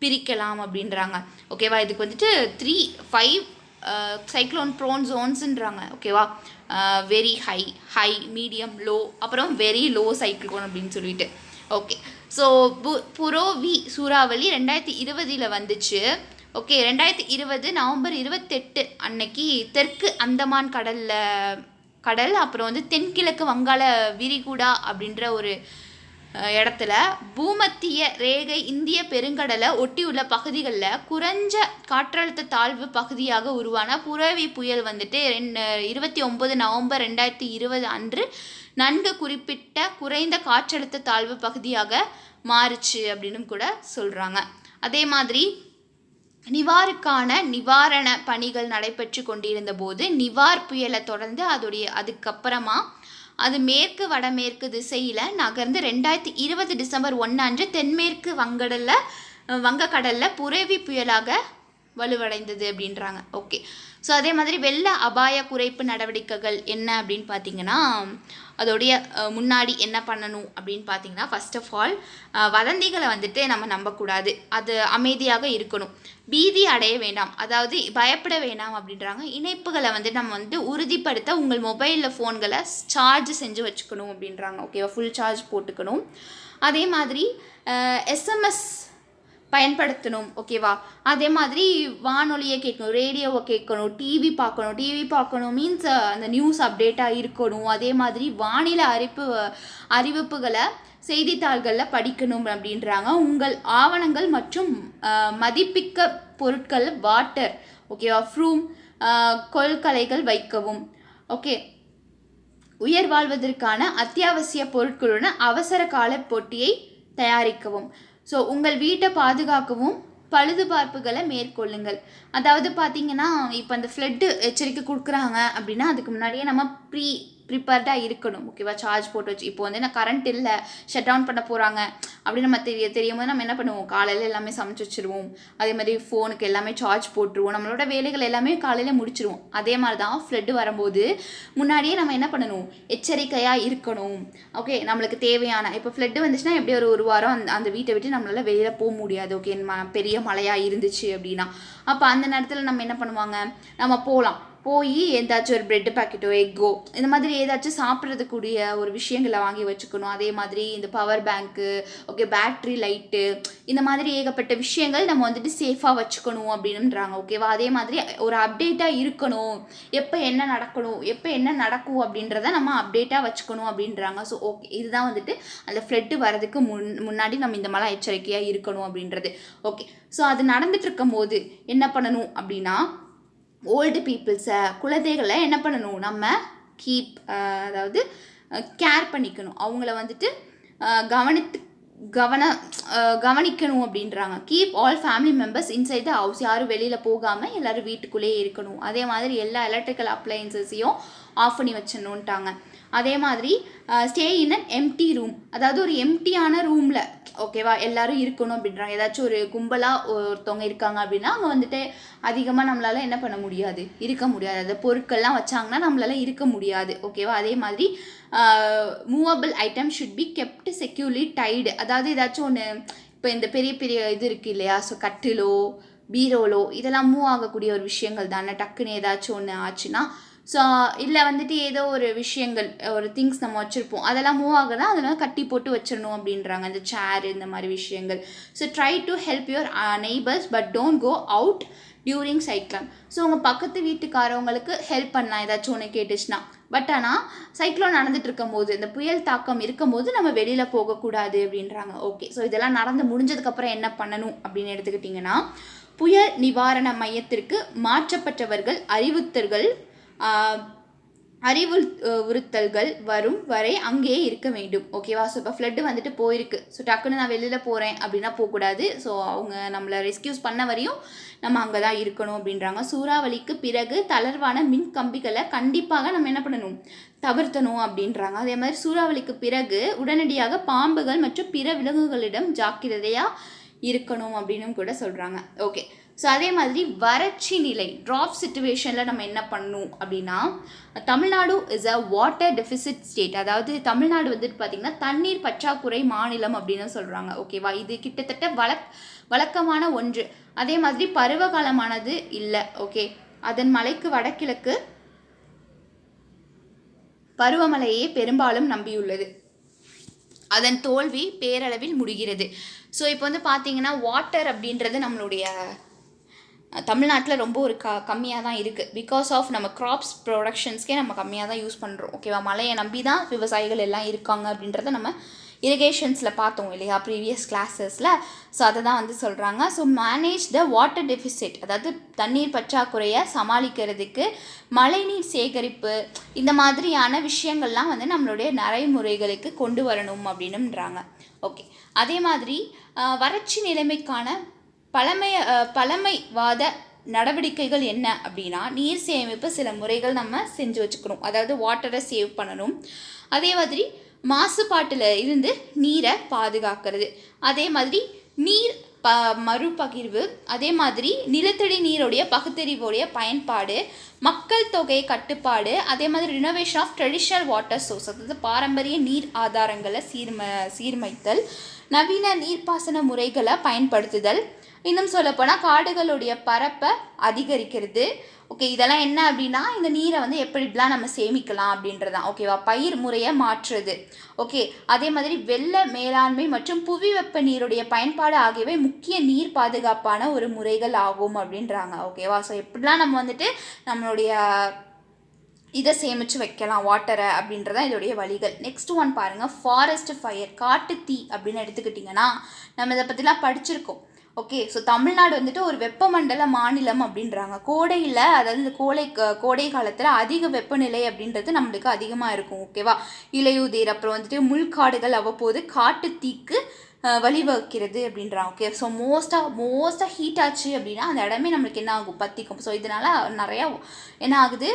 பிரிக்கலாம் அப்படின்றாங்க. ஓகேவா? இதுக்கு வந்துட்டு 5 சைக்ளோன் ப்ரோன் ஜோன்ஸுன்றாங்க. ஓகேவா? வெரி ஹை, மீடியம், லோ, அப்புறம் வெரி லோ சைக்ளோன் அப்படின்னு சொல்லிட்டு. ஓகே, ஸோ புரோவி சூறாவளி 2020 வந்துச்சு. ஓகே, 2020 நவம்பர் 28 அன்னைக்கு தெற்கு அந்தமான் கடல் அப்புறம் வந்து தென்கிழக்கு வங்காள விரிகுடா அப்படின்ற ஒரு இடத்துல பூமத்திய ரேகை இந்திய பெருங்கடலை ஒட்டியுள்ள பகுதிகளில் குறைஞ்ச காற்றழுத்த தாழ்வு பகுதியாக உருவான புரவி புயல் வந்துட்டு 29 நவம்பர் 2020 அன்று நன்கு குறிப்பிட்ட குறைந்த காற்றழுத்த தாழ்வு பகுதியாக மாறுச்சு அப்படின்னு கூட சொல்கிறாங்க. அதே மாதிரி நிவாருக்கான நிவாரண பணிகள் நடைபெற்று கொண்டிருந்த போது நிவார் புயலை தொடர்ந்து அதுக்கப்புறமா அது மேற்கு வடமேற்கு திசையில் நகர்ந்து 2020 டிசம்பர் 1 அன்று தென்மேற்கு வங்கக்கடலில் புரவி புயலாக வலுவடைந்தது அப்படின்றாங்க. ஓகே, ஸோ அதே மாதிரி வெள்ள அபாய குறைப்பு நடவடிக்கைகள் என்ன அப்படின்னு பார்த்தீங்கன்னா அதோடைய முன்னாடி என்ன பண்ணணும் அப்படின்னு பார்த்தீங்கன்னா ஃபர்ஸ்ட் ஆஃப் ஆல் வதந்திகளை வந்துட்டு நம்ம நம்பக்கூடாது, அது அமைதியாக இருக்கணும், பீதி அடைய வேண்டாம், அதாவது பயப்பட வேண்டாம் அப்படின்றாங்க. இணைப்புகளை வந்து நம்ம வந்து உறுதிப்படுத்த உங்கள் மொபைலில் ஃபோன்களை சார்ஜ் செஞ்சு வச்சுக்கணும் அப்படின்றாங்க. ஓகேவா? ஃபுல் சார்ஜ் போட்டுக்கணும். அதே மாதிரி எஸ்எம்எஸ் பயன்படுத்தணும். ஓகேவா? அதே மாதிரி வானொலியை கேட்கணும், ரேடியோவை கேட்கணும், டிவி பார்க்கணும் மீன்ஸ் அந்த நியூஸ் அப்டேட்டாக இருக்கணும். அதே மாதிரி வானிலை அறிவிப்புகளை செய்தித்தாள்களில் படிக்கணும் அப்படின்றாங்க. உங்கள் ஆவணங்கள் மற்றும் மதிப்பிக்க பொருட்கள் வாட்டர், ஓகேவா, ஃப்ரூம், கொள்கலைகள் வைக்கவும். ஓகே, உயிர் வாழ்வதற்கான அத்தியாவசிய பொருட்களுடன் அவசர கால பொட்டியை தயாரிக்கவும். ஸோ உங்கள் வீட்டை பாதுகாக்கவும் பழுதுபார்ப்புகளை மேற்கொள்ளுங்கள். அதாவது பார்த்தீங்கன்னா இப்போ அந்த ஃப்ளட்டு எச்சரிக்கை கொடுக்குறாங்க அப்படின்னா அதுக்கு முன்னாடியே நம்ம ப்ரிப்பேர்டாக இருக்கணும். ஓகேவா? சார்ஜ் போட்டு வச்சு, இப்போ வந்து நான் கரண்ட் இல்லை, ஷட் டவுன் பண்ண போகிறாங்க அப்படின்னு நம்ம தெரியும் போது நம்ம என்ன பண்ணுவோம், காலையில் எல்லாமே சமைச்சு வச்சுருவோம். அதே மாதிரி ஃபோனுக்கு எல்லாமே சார்ஜ் போட்டுருவோம், நம்மளோட வேலைகள் எல்லாமே காலையில் முடிச்சிருவோம். அதே மாதிரி தான் ஃப்ளட்டு வரும்போது முன்னாடியே நம்ம என்ன பண்ணணும், எச்சரிக்கையாக இருக்கணும். ஓகே, நம்மளுக்கு தேவையான இப்போ ஃப்ளட்டு வந்துச்சுன்னா எப்படி ஒரு வாரம் அந்த வீட்டை விட்டு நம்மளால் வெளியில் போக முடியாது. ஓகே, பெரிய மழையாக இருந்துச்சு அப்படின்னா அப்போ அந்த நேரத்தில் நம்ம என்ன பண்ணுவாங்க, நம்ம போய் ஏதாச்சும் ஒரு ப்ரெட்டு பாக்கெட்டோ எக்கோ இந்த மாதிரி ஏதாச்சும் சாப்பிட்றதுக்கூடிய ஒரு விஷயங்களை வாங்கி வச்சுக்கணும். அதே மாதிரி இந்த பவர் பேங்க்கு, ஓகே, பேட்ரி லைட்டு, இந்த மாதிரி ஏகப்பட்ட விஷயங்கள் நம்ம வந்துட்டு சேஃபாக வச்சுக்கணும் அப்படின்னுறாங்க. ஓகேவா? அதே மாதிரி ஒரு அப்டேட்டாக இருக்கணும், எப்போ என்ன நடக்கும் அப்படின்றத நம்ம அப்டேட்டாக வச்சுக்கணும் அப்படின்றாங்க. ஸோ ஓகே, இதுதான் வந்துட்டு அந்த ஃப்ளட்டு வரதுக்கு முன்னாடி நம்ம இந்த மாதிரி எச்சரிக்கையாக இருக்கணும் அப்படின்றது. ஓகே, ஸோ அது நடந்துட்டு இருக்கும் போது என்ன பண்ணணும் அப்படின்னா ஓல்டு பீப்புள்ஸை, குழந்தைகளை என்ன பண்ணணும், நம்ம அதாவது கேர் பண்ணிக்கணும், அவங்கள வந்துட்டு கவனிக்கணும் அப்படின்றாங்க. Keep all family members inside the house, யாரும் வெளியில் போகாமல் எல்லோரும் வீட்டுக்குள்ளேயே இருக்கணும். அதே மாதிரி எல்லா எலக்ட்ரிக்கல் அப்ளையன்சஸையும் ஆஃப் பண்ணி வச்சிடணுன்ட்டாங்க. அதே மாதிரி stay in an empty room, அதாவது ஒரு எம்டியான ரூமில், ஓகேவா, எல்லோரும் இருக்கணும் அப்படின்றாங்க. ஏதாச்சும் ஒரு கும்பலாக ஒருத்தவங்க இருக்காங்க அப்படின்னா அங்கே வந்துட்டு அதிகமாக நம்மளால் என்ன பண்ண முடியாது, இருக்க முடியாது. அந்த பொருட்கள்லாம் வச்சாங்கன்னா நம்மளால் இருக்க முடியாது. ஓகேவா? அதே மாதிரி movable item should be kept securely tied, அதாவது ஏதாச்சும் ஒன்று இப்போ இந்த பெரிய இது இருக்குது இல்லையா, ஸோ கட்டிலோ பீரோலோ இதெல்லாம் மூவ் ஆகக்கூடிய ஒரு விஷயங்கள் தானே. டக்குன்னு ஏதாச்சும் ஒன்று ஆச்சுன்னா, ஸோ இல்லை வந்துட்டு ஏதோ ஒரு விஷயங்கள், ஒரு திங்ஸ் நம்ம வச்சுருப்போம், அதெல்லாம் மூவ் ஆகுதா, அதெல்லாம் கட்டி போட்டு வச்சிடணும் அப்படின்றாங்க. இந்த சேர், இந்த மாதிரி விஷயங்கள். So try to help your neighbours but don't go out during cyclone. So உங்கள் பக்கத்து வீட்டுக்காரவங்களுக்கு ஹெல்ப் பண்ணலாம் ஏதாச்சும் ஒன்று கேட்டுச்சுன்னா. பட் ஆனால் சைக்ளோன் நடந்துட்டு இருக்கும் போது, இந்த புயல் தாக்கம் இருக்கும் போது நம்ம வெளியில் போகக்கூடாது அப்படின்றாங்க. ஓகே, ஸோ இதெல்லாம் நடந்து முடிஞ்சதுக்கப்புறம் என்ன பண்ணணும் அப்படின்னு எடுத்துக்கிட்டிங்கன்னா, புயல் நிவாரண மையத்திற்கு மாற்றப்பட்டவர்கள் அறிவுறுத்தல்கள் அறிவுறுத்தல்கள் வரும் வரை அங்கேயே இருக்க வேண்டும். ஓகேவா? ஸோ இப்போ ஃப்ளட்டு வந்துட்டு போயிருக்கு. ஸோ டக்குன்னு நான் வெளியில் போகிறேன் அப்படின்னா போகக்கூடாது. ஸோ அவங்க நம்மளை ரெஸ்கியூஸ் பண்ண வரையும் நம்ம அங்கே தான் இருக்கணும் அப்படின்றாங்க. சூறாவளிக்கு பிறகு தளர்வான மின் கம்பிகளை கண்டிப்பாக நம்ம என்ன பண்ணணும், தவிர்த்தணும் அப்படின்றாங்க. அதே மாதிரி சூறாவளிக்கு பிறகு உடனடியாக பாம்புகள் மற்றும் பிற விலங்குகளிடம் ஜாக்கிரதையாக இருக்கணும் அப்படின்னு கூட சொல்கிறாங்க. ஓகே. ஸோ அதே மாதிரி வறட்சி நிலை ட்ராப் சிச்சுவேஷனில் நம்ம என்ன பண்ணணும் அப்படின்னா, Tamil Nadu is a water deficit state. அதாவது தமிழ்நாடு வந்துட்டு பார்த்திங்கன்னா தண்ணீர் பற்றாக்குறை மாநிலம் அப்படின்னு சொல்கிறாங்க. ஓகேவா? இது கிட்டத்தட்ட வழக்கமான ஒன்று. அதே மாதிரி பருவகாலமானது இல்லை. ஓகே. அதன் மலைக்கு வடகிழக்கு பருவமழையே பெரும்பாலும் நம்பியுள்ளது. அதன் தோல்வி பேரளவில் முடிகிறது. ஸோ இப்போ வந்து பார்த்திங்கன்னா வாட்டர் அப்படின்றது நம்மளுடைய தமிழ்நாட்டில் ரொம்ப ஒரு கம்மியாக தான் இருக்குது. பிகாஸ் ஆஃப் நம்ம கிராப்ஸ் ப்ரொடக்ஷன்ஸ்க்கே நம்ம கம்மியாக தான் யூஸ் பண்ணுறோம். ஓகேவா? மழையை நம்பி தான் விவசாயிகள் எல்லாம் இருக்காங்க அப்படின்றத நம்ம இரிகேஷன்ஸில் பார்த்தோம் இல்லையா, ப்ரீவியஸ் கிளாஸஸில். ஸோ அதை தான் வந்து சொல்கிறாங்க. So manage the water deficit, அதாவது தண்ணீர் பற்றாக்குறையை சமாளிக்கிறதுக்கு மழைநீர் சேகரிப்பு இந்த மாதிரியான விஷயங்கள்லாம் வந்து நம்மளுடைய நடைமுறைகளுக்கு கொண்டு வரணும் அப்படின்னுன்றாங்க. ஓகே. அதே மாதிரி வறட்சி நிலைமைக்கான பழமைவாத நடவடிக்கைகள் என்ன அப்படின்னா, நீர் சேமிப்பு சில முறைகள் நம்ம செஞ்சு வச்சுக்கணும். அதாவது வாட்டரை சேவ் பண்ணணும். அதே மாதிரி மாசுபாட்டில் இருந்து நீரை பாதுகாக்கிறது. அதே மாதிரி நீர் மறுபகிர்வு. அதே மாதிரி நிலத்தடி நீருடைய பகுத்தறிவுடைய பயன்பாடு, மக்கள் தொகை கட்டுப்பாடு. அதே மாதிரி renovation of traditional water source, அதாவது பாரம்பரிய நீர் ஆதாரங்களை சீர்மைத்தல், நவீன நீர்ப்பாசன முறைகளை பயன்படுத்துதல். இன்னும் சொல்லப்போனால் காடுகளுடைய பரப்பை அதிகரிக்கிறது. ஓகே. இதெல்லாம் என்ன அப்படின்னா, இந்த நீரை வந்து எப்படிலாம் நம்ம சேமிக்கலாம் அப்படின்றதான். ஓகேவா? பயிர் முறையை மாற்றுறது. ஓகே. அதே மாதிரி வெள்ள மேலாண்மை மற்றும் புவி வெப்ப நீருடைய பயன்பாடு ஆகியவை முக்கிய நீர் பாதுகாப்பான ஒரு முறைகள் ஆகும் அப்படின்றாங்க. ஓகேவா? ஸோ எப்படிலாம் நம்ம வந்துட்டு நம்மளுடைய இதை சேமித்து வைக்கலாம் வாட்டரை அப்படின்றதான் இதோடைய வழிகள். நெக்ஸ்ட் ஒன் பாருங்கள், ஃபாரஸ்ட் ஃபயர், காட்டு தீ அப்படின்னு எடுத்துக்கிட்டிங்கன்னா நம்ம இதை பற்றிலாம் படிச்சிருக்கோம். ஓகே. ஸோ தமிழ்நாடு வந்துட்டு ஒரு வெப்பமண்டல மாநிலம் அப்படின்றாங்க. கோடையில், அதாவது இந்த கோடை காலத்தில் அதிக வெப்பநிலை அப்படின்றது நம்மளுக்கு அதிகமாக இருக்கும். ஓகேவா? இலையுதிர், அப்புறம் வந்துட்டு முள்காடுகள் அவ்வப்போது காட்டு தீக்கு வழிவகுக்கிறது அப்படின்றாங்க. ஓகே. ஸோ மோஸ்ட்டாக ஹீட் ஆச்சு அப்படின்னா அந்த இடமே நம்மளுக்கு என்ன ஆகும், பற்றிக்கும். ஸோ இதனால் நிறையா என்ன ஆகுது,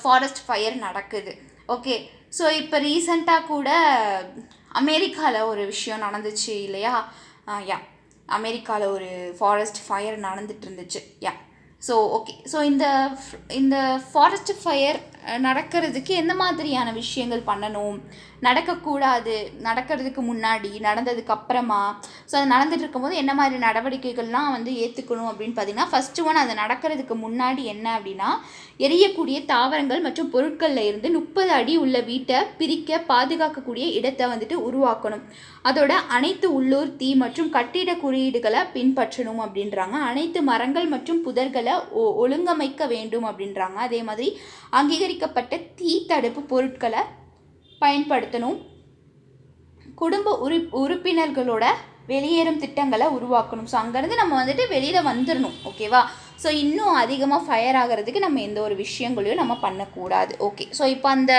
ஃபாரஸ்ட் ஃபயர் நடக்குது. ஓகே. ஸோ இப்போ ரீசண்டாக கூட அமெரிக்காவில் ஒரு விஷயம் நடந்துச்சு இல்லையா? அமெரிக்காவில் ஒரு ஃபாரஸ்ட் ஃபயர் நடந்துட்டு இருந்துச்சு. So okay. ஸோ இந்த ஃபாரஸ்ட் ஃபயர் நடக்கிறதுக்கு எந்த மாதிரியான விஷயங்கள் பண்ணணும், நடக்கக்கூடாது, நடக்கிறதுக்கு முன்னாடி, நடந்ததுக்கு அப்புறமா, ஸோ அது நடந்துட்டு இருக்கும்போது என்ன மாதிரி நடவடிக்கைகள்லாம் வந்து ஏற்றுக்கணும் அப்படின்னு பார்த்தீங்கன்னா, ஃபஸ்ட்டு ஒன், அது நடக்கிறதுக்கு முன்னாடி என்ன அப்படின்னா, எரியக்கூடிய தாவரங்கள் மற்றும் பொருட்களில் இருந்து 30 அடி உள்ள வீட்டை பிரிக்க பாதுகாக்கக்கூடிய இடத்தை வந்துட்டு உருவாக்கணும். அதோட அனைத்து உள்ளூர் தீ மற்றும் கட்டிட குறியீடுகளை பின்பற்றணும் அப்படின்றாங்க. அனைத்து மரங்கள் மற்றும் புதர்களை ஒழுங்கமைக்க வேண்டும் அப்படின்றாங்க. அதே மாதிரி அங்கீகரிக்கப்பட்ட தீ தடுப்பு பொருட்களை பயன்படுத்தணும். குடும்ப உறுப்பினர்களோட வெளியேறும் திட்டங்களை உருவாக்கணும். ஸோ அங்கேருந்து நம்ம வந்துட்டு வெளியில் வந்துடணும். ஓகேவா? ஸோ இன்னும் அதிகமாக ஃபயர் ஆகிறதுக்கு நம்ம எந்த ஒரு விஷயங்களையும் நம்ம பண்ணக்கூடாது. ஓகே. ஸோ இப்போ அந்த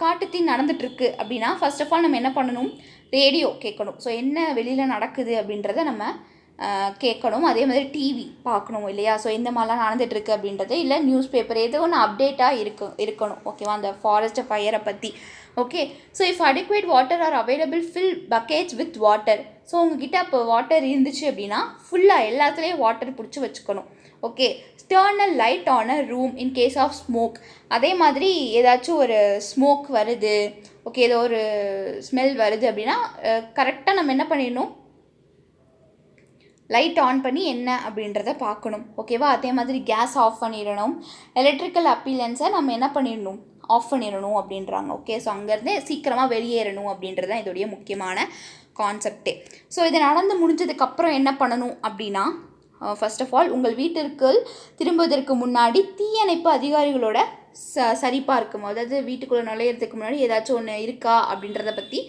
காட்டுத்தீ நடந்துகிட்ருக்கு அப்படின்னா ஃபர்ஸ்ட் ஆஃப் ஆல் நம்ம என்ன பண்ணணும், ரேடியோ கேட்கணும். ஸோ என்ன வெளியில் நடக்குது அப்படின்றத நம்ம கேட்கணும். அதே மாதிரி டிவி பார்க்கணும் இல்லையா? ஸோ இந்த மாதிரிலாம் நடந்துகிட்ருக்கு அப்படின்றது, இல்லை நியூஸ் பேப்பர் ஏதோ ஒன்று அப்டேட்டாக இருக்கணும். ஓகேவா? அந்த ஃபாரஸ்ட் ஃபயரை பற்றி. Okay. So if adequate water are available fill buckets with water. So உங்ககிட்ட இப்போ வாட்டர் இருந்துச்சு அப்படின்னா ஃபுல்லாக எல்லாத்துலேயும் வாட்டர் பிடிச்சி வச்சுக்கணும். Okay. Turn a light on a room in case of smoke. அதே மாதிரி ஏதாச்சும் ஒரு ஸ்மோக் வருது, ஓகே, ஏதோ ஒரு ஸ்மெல் வருது அப்படின்னா கரெக்டாக நம்ம என்ன பண்ணிடணும், லைட் ஆன் பண்ணி என்ன அப்படின்றத பார்க்கணும். ஓகேவா? அதே மாதிரி கேஸ் ஆஃப் பண்ணிடணும். எலக்ட்ரிக்கல் அப்பிலன்ஸை நம்ம என்ன பண்ணிடணும், ஆஃப் பண்ணிடணும் அப்படின்றாங்க. ஓகே. ஸோ அங்கேருந்து சீக்கிரமாக வெளியேறணும் அப்படின்றது தான் இதோடைய முக்கியமான கான்செப்டே. ஸோ இது நடந்து முடிஞ்சதுக்கப்புறம் என்ன பண்ணணும் அப்படின்னா, ஃபர்ஸ்ட் ஆஃப் ஆல் உங்கள் வீட்டிற்கு திரும்புவதற்கு முன்னாடி தீயணைப்பு அதிகாரிகளோட சரிபார்க்கும். அதாவது வீட்டுக்குள்ளே நுழையிறதுக்கு முன்னாடி ஏதாச்சும் ஒன்று இருக்கா அப்படின்றத பற்றி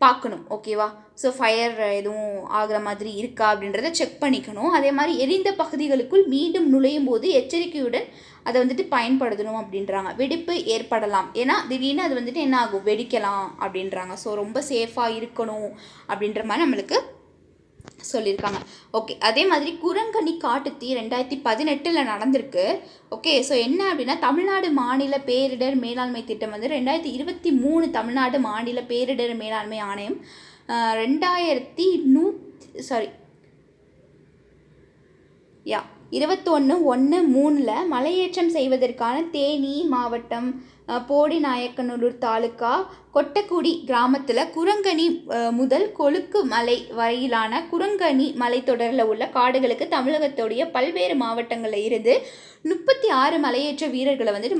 பார்க்கணும். ஓகேவா? ஸோ ஃபயர் எதுவும் ஆகிற மாதிரி இருக்கா அப்படின்றத செக் பண்ணிக்கணும். அதே மாதிரி எரிந்த பகுதிகளுக்குள் மீண்டும் நுழையும் போது எச்சரிக்கையுடன் அதை வந்துட்டு பயன்படுத்தணும் அப்படின்றாங்க. வெடிப்பு ஏற்படலாம், ஏன்னா திடீர்னு அது வந்துட்டு என்ன ஆகும், வெடிக்கலாம் அப்படின்றாங்க. ஸோ ரொம்ப சேஃபாக இருக்கணும் அப்படின்ற மாதிரி நம்மளுக்கு சொல்லியிருக்காங்க. ஓகே, அதே மாதிரி குரங்கணி காட்டுத்தீ 2018 நடந்திருக்கு. ஓகே, ஸோ என்ன அப்படின்னா தமிழ்நாடு மாநில பேரிடர் மேலாண்மை திட்டம் வந்து 2023 தமிழ்நாடு மாநில பேரிடர் மேலாண்மை ஆணையம் 21/1/3 மலையேற்றம் செய்வதற்கான தேனி மாவட்டம் போடிநாயக்கனூர் தாலுக்கா கொட்டக்குடி கிராமத்தில் குரங்கணி முதல் கொழுக்கு மலை வரையிலான குரங்கணி மலைத்தொடரில் உள்ள காடுகளுக்கு தமிழகத்துடைய பல்வேறு மாவட்டங்களில் இருந்து 36 மலையேற்ற வீரர்களை வந்துட்டு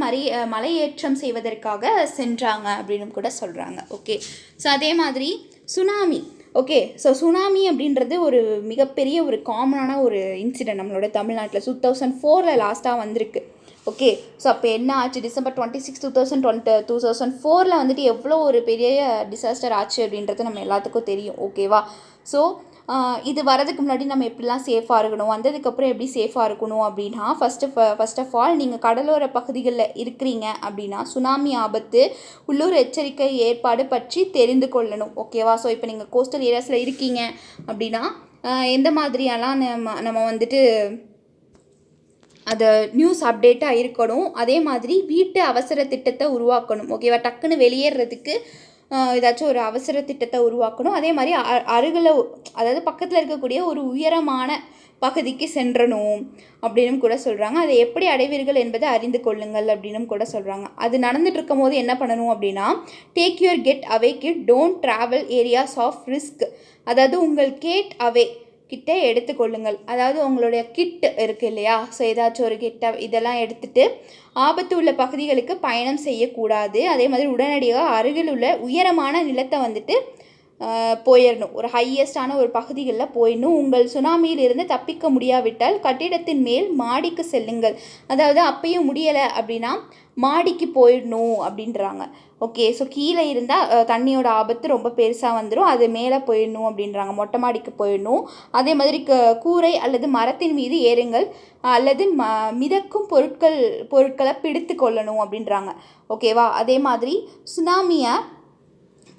மலையேற்றம் செய்வதற்காக சென்றாங்க அப்படின்னு கூட சொல்கிறாங்க. ஓகே, ஸோ அதே மாதிரி சுனாமி. ஓகே, ஸோ சுனாமி அப்படின்றது ஒரு மிகப்பெரிய ஒரு காமனான ஒரு இன்சிடென்ட் நம்மளோட தமிழ்நாட்டில் 2004 லாஸ்ட்டாக வந்திருக்கு. ஓகே, ஸோ அப்போ என்ன ஆச்சு, December 26, 2004 வந்துட்டு எவ்வளோ ஒரு பெரிய டிசாஸ்டர் ஆச்சு அப்படின்றது நம்ம எல்லாத்துக்கும் தெரியும். ஓகேவா? ஸோ இது வரதுக்கு முன்னாடி நம்ம எப்படிலாம் சேஃபாக இருக்கணும், வந்ததுக்கப்புறம் எப்படி சேஃபாக இருக்கணும் அப்படின்னா ஃபர்ஸ்ட் ஆஃப் ஆல் நீங்கள் கடலோர பகுதிகளில் இருக்கிறீங்க அப்படின்னா சுனாமி ஆபத்து உள்ளூர் எச்சரிக்கை ஏற்பாடு பற்றி தெரிந்து கொள்ளணும். ஓகேவா? ஸோ இப்போ நீங்கள் கோஸ்டல் ஏரியாஸில் இருக்கீங்க அப்படின்னா எந்த மாதிரியெல்லாம் நம்ம வந்துட்டு அது நியூஸ் அப்டேட்டாக இருக்கணும். அதே மாதிரி வீட்டு அவசர திட்டத்தை உருவாக்கணும். ஓகேவா? டக்குன்னு வெளியேறதுக்கு ஏதாச்சும் ஒரு அவசர திட்டத்தை உருவாக்கணும். அதே மாதிரி அருகில், அதாவது பக்கத்தில் இருக்கக்கூடிய ஒரு உயரமான பகுதிக்கு சென்றணும் அப்படின்னு கூட சொல்கிறாங்க. அதை எப்படி அடைவீர்கள் என்பதை அறிந்து கொள்ளுங்கள் அப்படின்னு கூட சொல்கிறாங்க. அது நடந்துட்டு இருக்கும் போது என்ன பண்ணணும் அப்படின்னா, take your get away kit, don't travel areas of risk. அதாவது உங்கள் கேட் அவே கிட்ட எடுத்துக்கொள்ளுங்கள். அதாவது உங்களுடைய கிட் இருக்குது இல்லையா, ஸோ ஏதாச்சும் ஒரு கிட்ட இதெல்லாம் எடுத்துகிட்டு ஆபத்து உள்ள பகுதிகளுக்கு பயணம் செய்யக்கூடாது. அதே மாதிரி உடனடியாக அருகில் உள்ள உயரமான நிலத்தை வந்துட்டு போயிடணும். ஒரு ஹையஸ்டான ஒரு பகுதிகளில் போயிடணும். உங்கள் சுனாமியிலிருந்து தப்பிக்க முடியாவிட்டால் கட்டிடத்தின் மேல் மாடிக்கு செல்லுங்கள். அதாவது அப்பயும் முடியலை அப்படின்னா மாடிக்கு போயிடணும் அப்படின்றாங்க. ஓகே, ஸோ கீழே இருந்தால் தண்ணியோட ஆபத்து ரொம்ப பெருசாக வந்துடும், அது மேலே போயிடணும் அப்படின்றாங்க. மொட்டை மாடிக்கு போயிடணும். அதே மாதிரி கூரை அல்லது மரத்தின் மீது ஏறுங்கள், அல்லது மிதக்கும் பொருட்களை பிடித்து கொள்ளணும் அப்படின்றாங்க. ஓகேவா? அதே மாதிரி சுனாமியை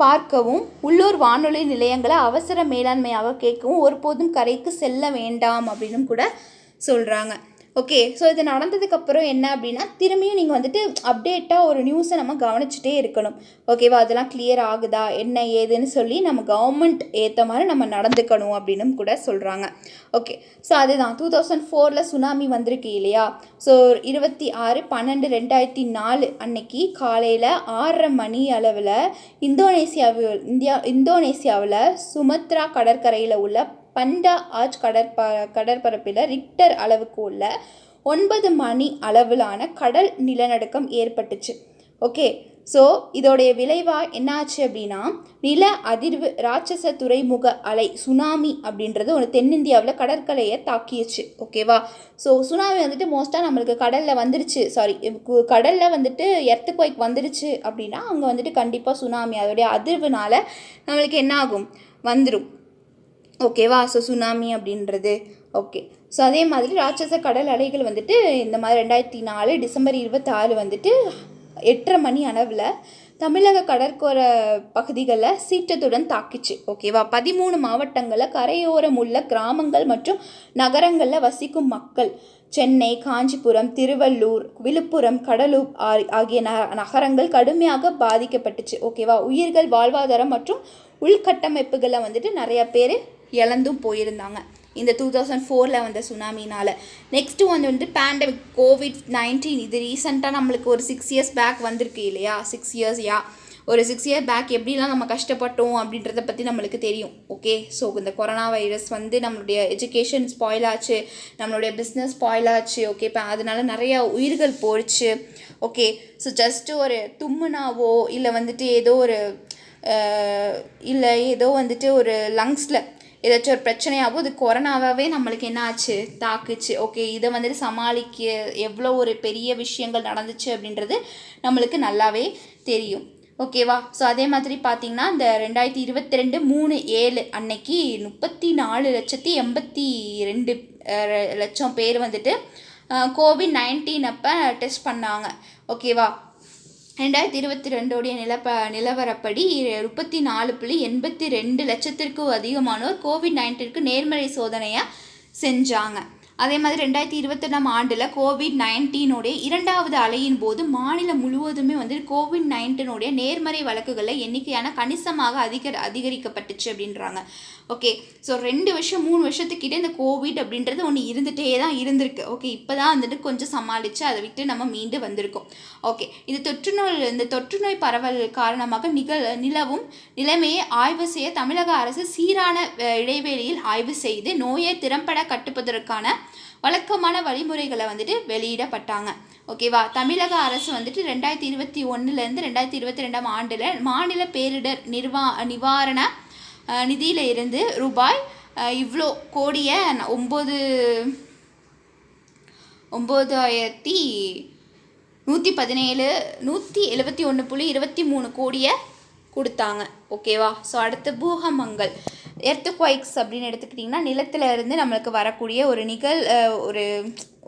பார்க்கவும் உள்ளூர் வானொலி நிலையங்களை அவசர மேலாண்மையாக கேட்கவும் ஒருபோதும் கரைக்கு செல்ல வேண்டாம் அப்படின்னு கூட சொல்கிறாங்க. ஓகே, ஸோ இது நடந்ததுக்கப்புறம் என்ன அப்படின்னா திரும்பியும் நீங்கள் வந்துட்டு அப்டேட்டாக ஒரு நியூஸை நம்ம கவனிச்சுட்டே இருக்கணும். ஓகேவா? அதெல்லாம் கிளியர் ஆகுதா என்ன ஏதுன்னு சொல்லி நம்ம கவர்மெண்ட் ஏற்ற மாதிரி நம்ம நடந்துக்கணும் அப்படின்னு கூட சொல்கிறாங்க. ஓகே, ஸோ அதுதான் 2004 சுனாமி வந்திருக்கு இல்லையா. ஸோ 26/12/2004 அன்னைக்கு காலையில் 6:30 மணி அளவில் இந்தோனேசியாவில் சுமத்ரா கடற்கரையில் உள்ள பண்டா ஆஜ் கடற்பரப்பில் ரிக்டர் அளவுக்கு உள்ள 9 மணி அளவிலான கடல் நிலநடுக்கம் ஏற்பட்டுச்சு. ஓகே, ஸோ இதோடைய விளைவாக என்னாச்சு அப்படின்னா நில அதிர்வு ராட்சச துறைமுக அலை சுனாமி அப்படின்றது ஒரு தென்னிந்தியாவில் கடற்கரையை தாக்கிடுச்சு. ஓகேவா? ஸோ சுனாமி வந்துட்டு மோஸ்ட்டாக நம்மளுக்கு கடலில் வந்துருச்சு, கடலில் வந்துட்டு எர்த்குவைக் வந்துருச்சு அப்படின்னா அங்கே வந்துட்டு கண்டிப்பாக சுனாமி அதோடைய அதிர்வுனால நம்மளுக்கு என்ன ஆகும், வந்துடும். ஓகேவா? ஸோ சுனாமி அப்படின்றது. ஓகே, ஸோ அதே மாதிரி ராட்சச கடல் அலைகள் வந்துட்டு இந்த மாதிரி 2004 டிசம்பர் 26 வந்துட்டு 8:30 மணி அளவில் தமிழக கடற்கரை பகுதிகளில் சீற்றத்துடன் தாக்கிச்சு. ஓகேவா? 13 மாவட்டங்களில் கரையோரம் உள்ள கிராமங்கள் மற்றும் நகரங்களில் வசிக்கும் மக்கள் சென்னை, காஞ்சிபுரம், திருவள்ளூர், விழுப்புரம், கடலூர் ஆகிய நகரங்கள் கடுமையாக பாதிக்கப்பட்டுச்சு. ஓகேவா? உயிர்கள், வாழ்வாதாரம் மற்றும் உள்கட்டமைப்புகளை வந்துட்டு நிறைய பேர் இழந்தும் போயிருந்தாங்க இந்த 2004 வந்த சுனாமினால். நெக்ஸ்ட்டு வந்துட்டு பேண்டமிக் COVID-19. இது ரீசெண்டாக நம்மளுக்கு ஒரு 6 years பேக் வந்திருக்கு இல்லையா. 6 years ஒரு 6 years பேக் எப்படிலாம் நம்ம கஷ்டப்பட்டோம் அப்படின்றத பற்றி நம்மளுக்கு தெரியும். ஓகே, ஸோ இந்த கொரோனா வைரஸ் வந்து நம்மளுடைய எஜுகேஷன் ஸ்பாயில் ஆச்சு, நம்மளுடைய பிஸ்னஸ் ஸ்பாயில் ஆச்சு. ஓகே, இப்போ அதனால நிறையா உயிர்கள் போயிடுச்சு. ஓகே, ஸோ ஜஸ்ட்டு ஒரு தும்முனாவோ இல்லை வந்துட்டு ஏதோ வந்துட்டு ஒரு லங்ஸில் ஏதாச்சும் ஒரு பிரச்சனையாகவும் இது கொரோனாவே நம்மளுக்கு என்ன ஆச்சு, தாக்குச்சு. ஓகே, இதை வந்துட்டு சமாளிக்க எவ்வளோ ஒரு பெரிய விஷயங்கள் நடந்துச்சு அப்படின்றது நம்மளுக்கு நல்லாவே தெரியும். ஓகேவா. ஸோ அதே மாதிரி பார்த்தீங்கன்னா இந்த 2022 3/7 அன்னைக்கு 34,82,000 பேர் வந்துட்டு COVID-19 அப்போ டெஸ்ட் பண்ணாங்க. ஓகேவா. 2022 நிலவரப்படி 34.82 லட்சத்திற்கும் அதிகமானோர் COVID-19 நேர்மறை சோதனையை செஞ்சாங்க. அதே மாதிரி 2021 ஆண்டில் COVID-19 இரண்டாவது அலையின் போது மாநிலம் முழுவதுமே வந்து COVID-19 நேர்மறை வழக்குகளில் எண்ணிக்கையான கணிசமாக அதிகரிக்கப்பட்டுச்சு அப்படின்றாங்க. ஓகே. ஸோ 2 வருஷம் 3 வருஷத்துக்கிட்டே இந்த கோவிட் அப்படின்றது ஒன்று இருந்துகிட்டே தான் இருந்திருக்கு. ஓகே. இப்போ தான் வந்துட்டு கொஞ்சம் சமாளித்து அதை விட்டு நம்ம மீண்டு வந்திருக்கோம். ஓகே. இந்த தொற்றுநோய் பரவல் காரணமாக நிலவும் நிலைமையை ஆய்வு செய்ய தமிழக அரசு சீரான இடைவெளியில் ஆய்வு செய்து நோயை திறம்பட கட்டுப்பதற்கான வழக்கமான வழிமுறைகளை வந்துட்டு வெளியிடப்பட்டாங்க. ஓகேவா. தமிழக அரசு வந்துட்டு 2021 2022 ஆண்டில் மாநில பேரிடர் நிவாரண நிதியில இருந்து ரூபாய் இவ்வளோ கோடியை 9,171.23 கோடியை கொடுத்தாங்க. ஓகேவா. ஸோ அடுத்து பூகம்பங்கள், எர்த்குவைக்ஸ் அப்படின்னு எடுத்துக்கிட்டிங்கன்னா நிலத்தில் இருந்து நம்மளுக்கு வரக்கூடிய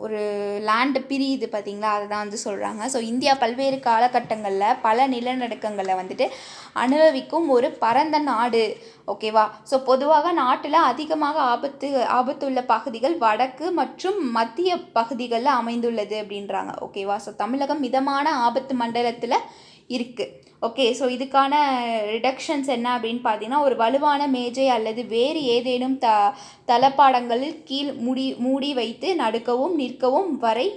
ஒரு லேண்டு பிரியுது பார்த்தீங்களா, அதை தான் வந்து சொல்கிறாங்க. ஸோ இந்தியா பல்வேறு காலகட்டங்களில் பல நிலநடுக்கங்களை வந்துட்டு அனுபவிக்கும் ஒரு பரந்த நாடு. ஓகேவா. ஸோ பொதுவாக நாட்டில் அதிகமாக ஆபத்துள்ள பகுதிகள் வடக்கு மற்றும் மத்திய பகுதிகளில் அமைந்துள்ளது அப்படின்றாங்க. ஓகேவா. ஸோ தமிழகம் மிதமான ஆபத்து மண்டலத்தில் இருக்குது. ஓகே. ஸோ இதுக்கான ரிடக்ஷன்ஸ் என்ன அப்படின்னு பார்த்தீங்கன்னா, ஒரு வலுவான மேஜை அல்லது வேறு ஏதேனும் தளபாடங்களில் கீழ் மூடி வைத்து நடுக்கவும் நிற்கவும் வரை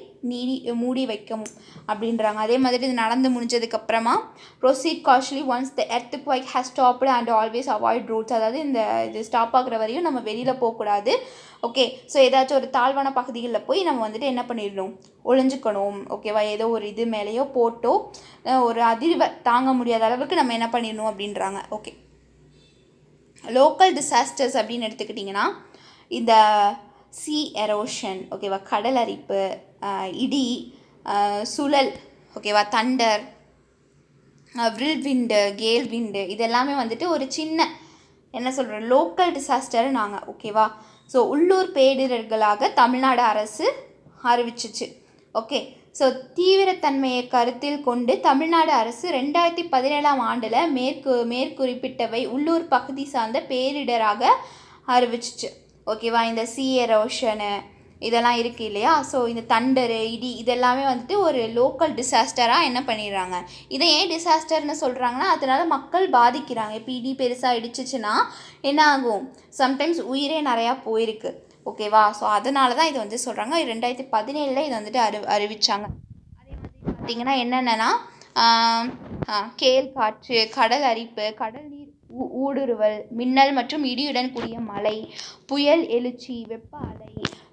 மூடி வைக்கவும் அப்படின்றாங்க. அதே மாதிரி இது நடந்து முடிஞ்சதுக்கப்புறமா proceed cautiously once the earthquake has stopped and always avoid routes, அதாவது இது ஸ்டாப் ஆகுற வரையும் நம்ம வெளியில் போகக்கூடாது. ஓகே. ஸோ ஏதாச்சும் ஒரு தாழ்வான பகுதிகளில் போய் நம்ம வந்துட்டு என்ன பண்ணிடணும், ஒளிஞ்சுக்கணும். ஓகேவா. ஏதோ ஒரு இது மேலேயோ போட்டோ ஒரு அதிர்வை தாங்க முடியாத அளவுக்கு நம்ம என்ன பண்ணிடணும் அப்படின்றாங்க. ஓகே. லோக்கல் டிசாஸ்டர்ஸ் அப்படின்னு எடுத்துக்கிட்டிங்கன்னா இந்த சீ எரோஷன், ஓகேவா, கடல் அரிப்பு, இடி, சுழல், ஓகேவா, தண்டர், வில் விண்டு, கேல் விண்டு, இதெல்லாமே வந்துட்டு ஒரு சின்ன என்ன சொல்கிறோம் லோக்கல் டிசாஸ்டர் நாங்கள். ஓகேவா. ஸோ உள்ளூர் பேரிடர்களாக தமிழ்நாடு அரசு அறிவிச்சிச்சு. ஓகே. ஸோ தீவிரத்தன்மையை கருத்தில் கொண்டு தமிழ்நாடு அரசு 2017 ஆண்டில் மேற்குறிப்பிட்டவை உள்ளூர் பகுதி சார்ந்த பேரிடராக அறிவிச்சிச்சு. ஓகேவா. இந்த சீ எரோஷனு இதெல்லாம் இருக்குது இல்லையா. ஸோ இந்த தண்டரு, இடி, இதெல்லாமே வந்துட்டு ஒரு லோக்கல் டிசாஸ்டராக என்ன பண்ணிடுறாங்க. இதை ஏன் டிசாஸ்டர்னு சொல்கிறாங்கன்னா, அதனால் மக்கள் பாதிக்கிறாங்க. இப்போ இடி பெருசாக இடிச்சிச்சுன்னா என்ன ஆகும், சம்டைம்ஸ் உயிரே நிறையா போயிருக்கு. ஓகேவா. ஸோ அதனால தான் இது வந்து சொல்கிறாங்க. 2017 இதை வந்துட்டு அறிவித்தாங்க. அதே மாதிரி பார்த்திங்கன்னா என்னென்னா கேல் காற்று, கடல் அரிப்பு, கடல் நீர் ஊடுருவல், மின்னல் மற்றும் இடியுடன் கூடிய மழை, புயல் எழுச்சி, வெப்ப அலை,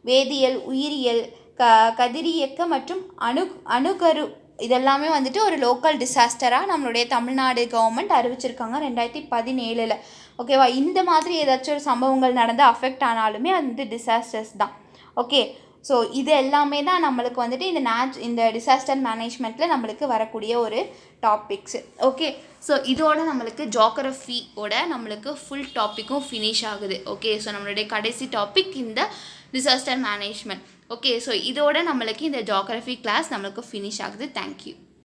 வேதியியல், உயிரியல், கதிரியக்க மற்றும் அணுகரு, இதெல்லாமே வந்துட்டு ஒரு லோக்கல் டிசாஸ்டராக நம்மளுடைய தமிழ்நாடு கவர்மெண்ட் அறிவிச்சிருக்காங்க 2017. ஓகேவா. இந்த மாதிரி ஏதாச்சும் ஒரு சம்பவங்கள் நடந்து அஃபெக்ட் ஆனாலுமே அது வந்து டிசாஸ்டர்ஸ் தான். ஓகே. ஸோ இது எல்லாமே தான் நம்மளுக்கு வந்துட்டு இந்த டிசாஸ்டர் மேனேஜ்மெண்ட்டில் நம்மளுக்கு வரக்கூடிய ஒரு டாபிக்ஸு. ஓகே. ஸோ இதோட நம்மளுக்கு ஜியோகிராஃபியோட நம்மளுக்கு ஃபுல் டாப்பிக்கும் ஃபினிஷ் ஆகுது. ஓகே. ஸோ நம்மளுடைய கடைசி டாபிக் இந்த டிசாஸ்டர் மேனேஜ்மெண்ட். ஓகே. ஸோ இதோட நம்மளுக்கு இந்த ஜியோகிராஃபி கிளாஸ் நம்மளுக்கு ஃபினிஷ் ஆகுது. தேங்க்யூ.